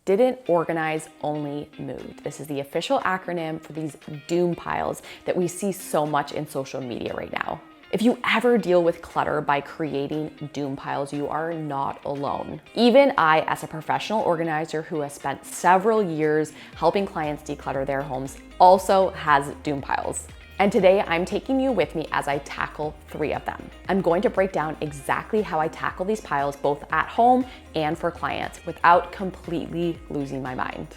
didn't organize, only move. This is the official acronym for these doom piles that we see so much in social media right now. If you ever deal with clutter by creating doom piles, you are not alone. Even I, as a professional organizer who has spent several years helping clients declutter their homes, also has doom piles. And today I'm taking you with me as I tackle 3 of them. I'm going to break down exactly how I tackle these piles both at home and for clients without completely losing my mind.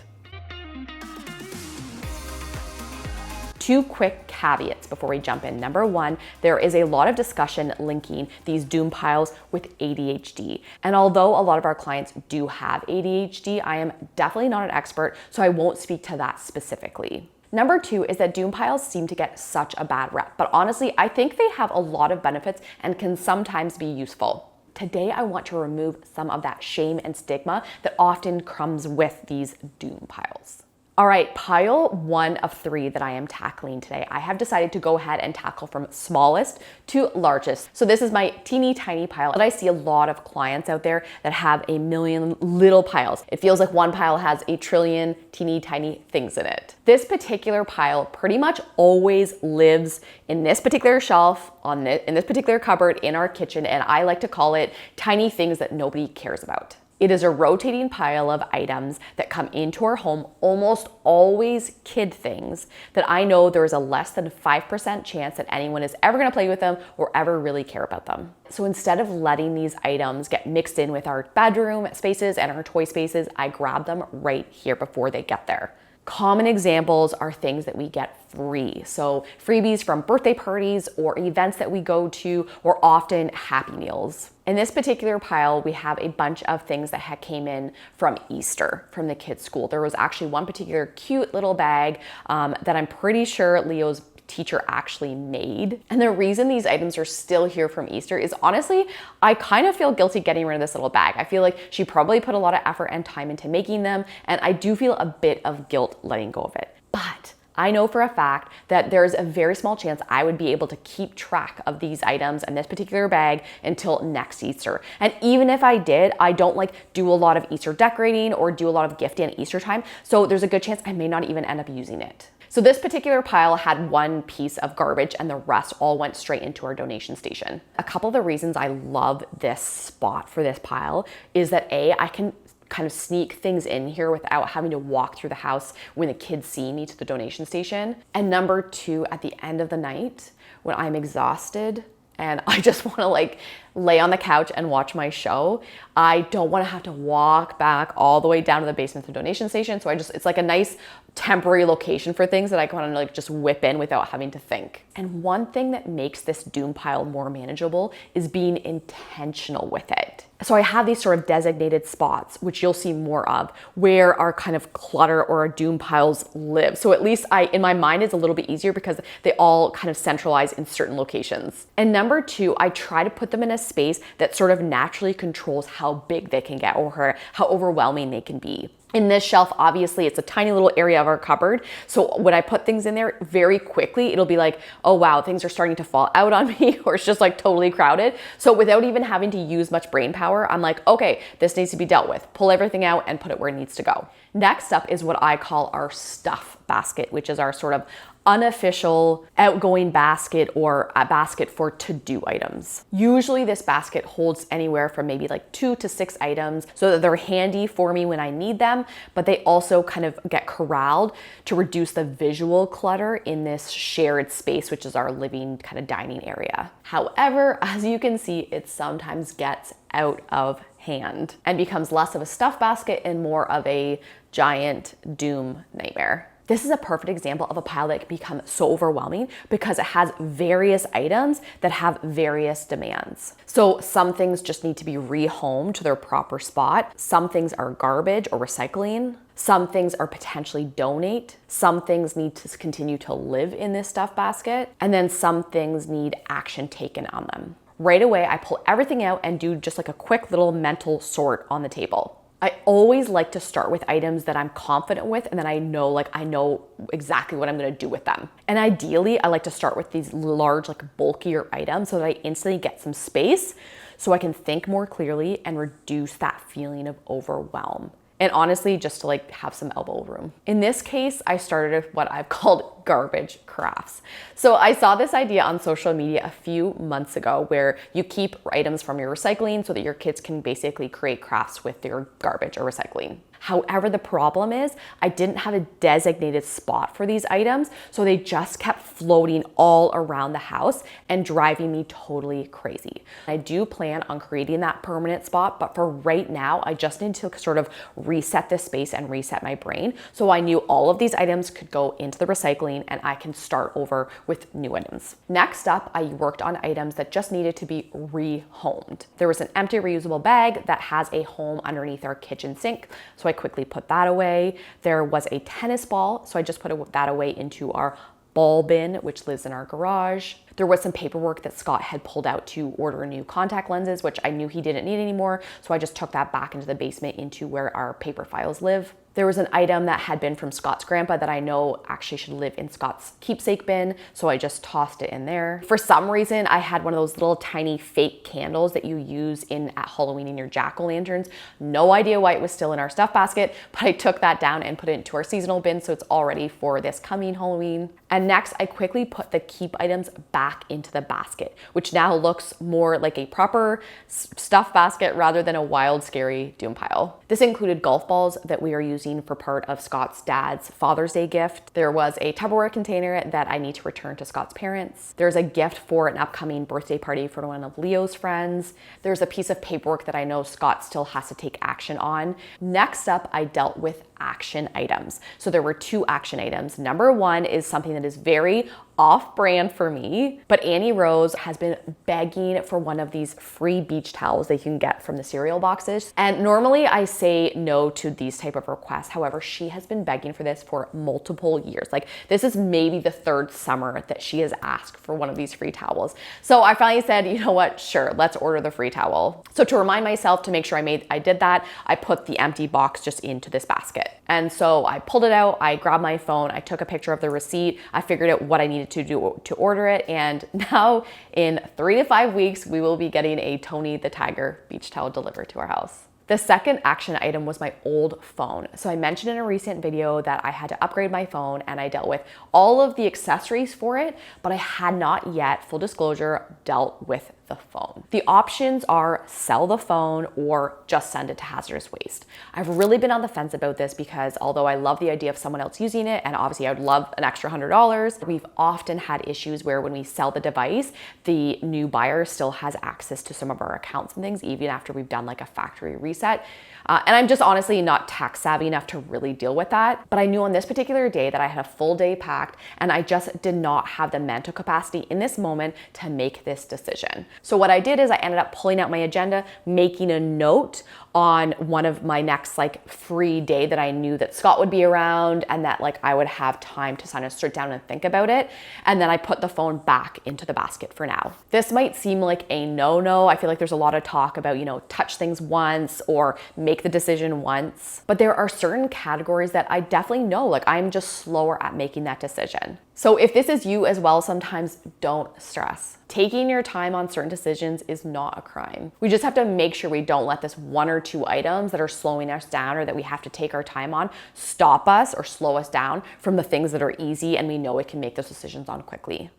2 quick caveats before we jump in. Number 1, there is a lot of discussion linking these doom piles with ADHD. And although a lot of our clients do have ADHD, I am definitely not an expert, so I won't speak to that specifically. Number 2 is that doom piles seem to get such a bad rep, but honestly, I think they have a lot of benefits and can sometimes be useful. Today, I want to remove some of that shame and stigma that often comes with these doom piles. All right, pile 1 of 3 that I am tackling today, I have decided to go ahead and tackle from smallest to largest. So this is my teeny tiny pile, and I see a lot of clients out there that have a million little piles. It feels like one pile has a trillion teeny tiny things in it. This particular pile pretty much always lives in this particular shelf, in this particular cupboard in our kitchen, and I like to call it tiny things that nobody cares about. It is a rotating pile of items that come into our home, almost always kid things that I know there is a less than 5% chance that anyone is ever gonna play with them or ever really care about them. So instead of letting these items get mixed in with our bedroom spaces and our toy spaces, I grab them right here before they get there. Common examples are things that we get free. So freebies from birthday parties or events that we go to, or often Happy Meals. In this particular pile, we have a bunch of things that came in from Easter, from the kids' school. There was actually one particular cute little bag that I'm pretty sure Leo's teacher actually made. And the reason these items are still here from Easter is honestly, I kind of feel guilty getting rid of this little bag. I feel like she probably put a lot of effort and time into making them, and I do feel a bit of guilt letting go of it. But I know for a fact that there's a very small chance I would be able to keep track of these items and this particular bag until next Easter. And even if I did, I don't do a lot of Easter decorating or do a lot of gifting at Easter time. So there's a good chance I may not even end up using it. So this particular pile had 1 piece of garbage and the rest all went straight into our donation station. A couple of the reasons I love this spot for this pile is that I can kind of sneak things in here without having to walk through the house when the kids see me to the donation station. And number 2, at the end of the night, when I'm exhausted and I just want to lay on the couch and watch my show, I don't want to have to walk back all the way down to the basement to the donation station. So it's like a nice temporary location for things that I can just whip in without having to think. And one thing that makes this doom pile more manageable is being intentional with it. So I have these sort of designated spots, which you'll see more of, where our kind of clutter or our doom piles live. So at least in my mind, it's a little bit easier because they all kind of centralize in certain locations. And number 2, I try to put them in a space that sort of naturally controls how big they can get or how overwhelming they can be. In this shelf, obviously, it's a tiny little area of our cupboard. So when I put things in there, very quickly, it'll be like, oh wow, things are starting to fall out on me, or it's just totally crowded. So without even having to use much brain power, I'm like, okay, this needs to be dealt with. Pull everything out and put it where it needs to go. Next up is what I call our stuff basket, which is our sort of unofficial outgoing basket or a basket for to-do items. Usually this basket holds anywhere from maybe 2 to 6 items so that they're handy for me when I need them, but they also kind of get corralled to reduce the visual clutter in this shared space, which is our living kind of dining area. However, as you can see, it sometimes gets out of hand and becomes less of a stuff basket and more of a giant doom nightmare. This is a perfect example of a pile that can become so overwhelming because it has various items that have various demands. So some things just need to be rehomed to their proper spot. Some things are garbage or recycling. Some things are potentially donate. Some things need to continue to live in this stuff basket. And then some things need action taken on them. Right away, I pull everything out and do just a quick little mental sort on the table. I always like to start with items that I'm confident with and that I know exactly what I'm gonna do with them. And ideally, I like to start with these large, bulkier items so that I instantly get some space so I can think more clearly and reduce that feeling of overwhelm. And honestly, just to like have some elbow room. In this case, I started with what I've called garbage crafts. So I saw this idea on social media a few months ago where you keep items from your recycling so that your kids can basically create crafts with your garbage or recycling. However, the problem is I didn't have a designated spot for these items, so they just kept floating all around the house and driving me totally crazy. I do plan on creating that permanent spot, but for right now, I just need to sort of reset this space and reset my brain. So I knew all of these items could go into the recycling and I can start over with new items. Next up, I worked on items that just needed to be rehomed. There was an empty reusable bag that has a home underneath our kitchen sink, so I quickly put that away. There was a tennis ball, so I just put that away into our ball bin, which lives in our garage. There was some paperwork that Scott had pulled out to order new contact lenses, which I knew he didn't need anymore, so I just took that back into the basement into where our paper files live. There was an item that had been from Scott's grandpa that I know actually should live in Scott's keepsake bin, so I just tossed it in there. For some reason, I had one of those little tiny fake candles that you use at Halloween in your jack-o'-lanterns. No idea why it was still in our stuff basket, but I took that down and put it into our seasonal bin, so it's all ready for this coming Halloween. And next, I quickly put the keep items back into the basket, which now looks more like a proper stuff basket rather than a wild, scary doom pile. This included golf balls that we are using for part of Scott's dad's Father's Day gift. There was a Tupperware container that I need to return to Scott's parents. There's a gift for an upcoming birthday party for one of Leo's friends. There's a piece of paperwork that I know Scott still has to take action on. Next up, I dealt with action items. So there were 2 action items. Number 1 is something that is very off-brand for me, but Annie Rose has been begging for one of these free beach towels that you can get from the cereal boxes. And normally I say no to these type of requests. However, she has been begging for this for multiple years. Like, this is maybe the 3rd summer that she has asked for one of these free towels. So I finally said, you know what, sure, let's order the free towel. So to remind myself to make sure I did that, I put the empty box just into this basket. And so I pulled it out, I grabbed my phone, I took a picture of the receipt, I figured out what I needed to do to order it, and now in 3 to 5 weeks, we will be getting a Tony the Tiger beach towel delivered to our house. The second action item was my old phone. So I mentioned in a recent video that I had to upgrade my phone and I dealt with all of the accessories for it, but I had not yet, full disclosure, dealt with the phone. The options are sell the phone or just send it to hazardous waste. I've really been on the fence about this because although I love the idea of someone else using it, and obviously I would love an extra $100, we've often had issues where when we sell the device, the new buyer still has access to some of our accounts and things, even after we've done like a factory reset. And I'm just honestly not tech savvy enough to really deal with that. But I knew on this particular day that I had a full day packed and I just did not have the mental capacity in this moment to make this decision. So what I did is I ended up pulling out my agenda, making a note on one of my next like free day that I knew that Scott would be around and that like I would have time to kind of sit down and think about it. And then I put the phone back into the basket for now. This might seem like a no-no. I feel like there's a lot of talk about, touch things once or make the decision once, but there are certain categories that I definitely know, like I'm just slower at making that decision. So if this is you as well, sometimes don't stress. Taking your time on certain decisions is not a crime. We just have to make sure we don't let this 1 or 2 items that are slowing us down or that we have to take our time on stop us or slow us down from the things that are easy and we know we can make those decisions on quickly.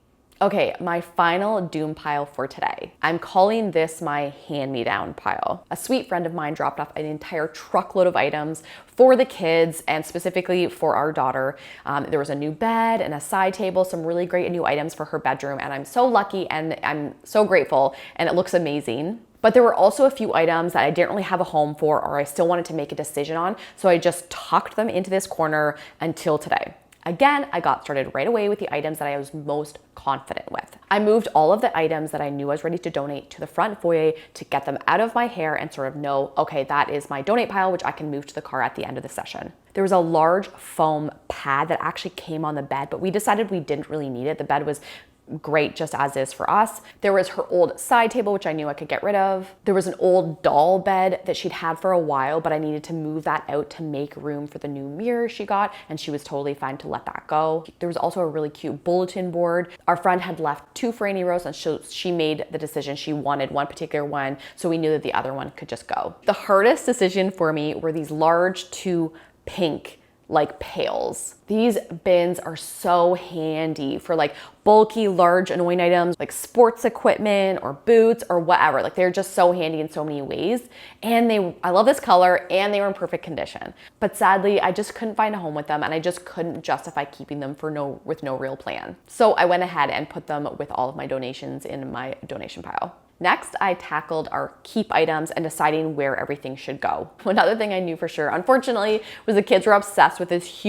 Okay, my final doom pile for today. I'm calling this my hand-me-down pile. A sweet friend of mine dropped off an entire truckload of items for the kids and specifically for our daughter. There was a new bed and a side table, some really great new items for her bedroom, and I'm so lucky and I'm so grateful, and it looks amazing. But there were also a few items that I didn't really have a home for or I still wanted to make a decision on, so I just tucked them into this corner until today. Again, I got started right away with the items that I was most confident with. I moved all of the items that I knew I was ready to donate to the front foyer to get them out of my hair and sort of know, okay, that is my donate pile, which I can move to the car at the end of the session. There was a large foam pad that actually came on the bed, but we decided we didn't really need it. The bed was great just as is for us. There was her old side table, which I knew I could get rid of. There was an old doll bed that she'd had for a while, but I needed to move that out to make room for the new mirror she got, and she was totally fine to let that go. There was also a really cute bulletin board. Our friend had left 2 Franny rows, and she made the decision she wanted one particular one, so we knew that the other one could just go. The hardest decision for me were these large 2 pink pails. These bins are so handy for bulky, large, annoying items like sports equipment or boots or whatever. They're just so handy in so many ways. And I love this color, and they were in perfect condition. But sadly, I just couldn't find a home with them, and I just couldn't justify keeping them with no real plan. So I went ahead and put them with all of my donations in my donation pile. Next, I tackled our keep items and deciding where everything should go. Another thing I knew for sure, unfortunately, was the kids were obsessed with this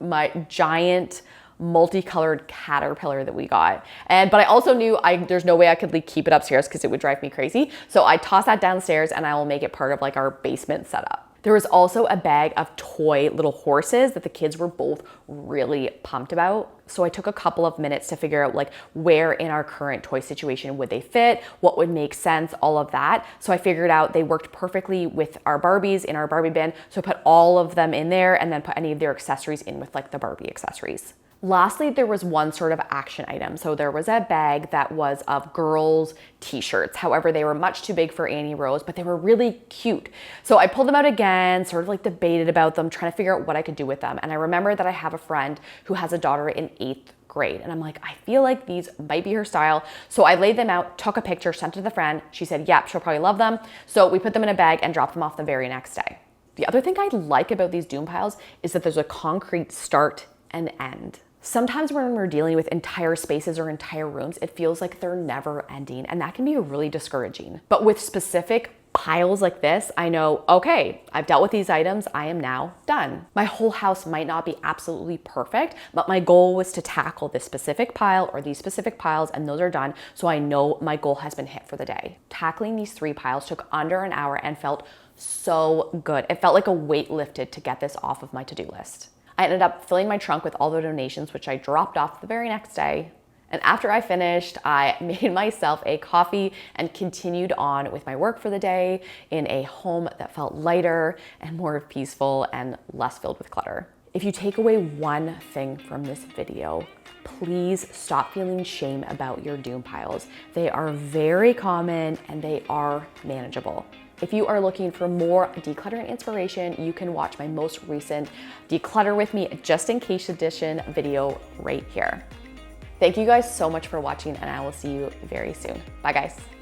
my giant multicolored caterpillar that we got. But I also knew there's no way I could keep it upstairs because it would drive me crazy. So I tossed that downstairs, and I will make it part of our basement setup. There was also a bag of toy little horses that the kids were both really pumped about. So I took a couple of minutes to figure out where in our current toy situation would they fit, what would make sense, all of that. So I figured out they worked perfectly with our Barbies in our Barbie bin. So I put all of them in there and then put any of their accessories in with the Barbie accessories. Lastly, there was one sort of action item. So there was a bag that was of girls' t-shirts. However, they were much too big for Annie Rose, but they were really cute. So I pulled them out again, sort of debated about them, trying to figure out what I could do with them. And I remember that I have a friend who has a daughter in 8th grade. And I'm I feel like these might be her style. So I laid them out, took a picture, sent it to the friend. She said, yep, she'll probably love them. So we put them in a bag and dropped them off the very next day. The other thing I like about these doom piles is that there's a concrete start and end. Sometimes when we're dealing with entire spaces or entire rooms, it feels like they're never ending, and that can be really discouraging. But with specific piles like this, I know, okay, I've dealt with these items, I am now done. My whole house might not be absolutely perfect, but my goal was to tackle this specific pile or these specific piles, and those are done, so I know my goal has been hit for the day. Tackling these 3 piles took under an hour and felt so good. It felt like a weight lifted to get this off of my to-do list. I ended up filling my trunk with all the donations, which I dropped off the very next day. And after I finished, I made myself a coffee and continued on with my work for the day in a home that felt lighter and more peaceful and less filled with clutter. If you take away one thing from this video, please stop feeling shame about your doom piles. They are very common and they are manageable. If you are looking for more decluttering inspiration, you can watch my most recent Declutter With Me Just In Case edition video right here. Thank you guys so much for watching, and I will see you very soon. Bye guys.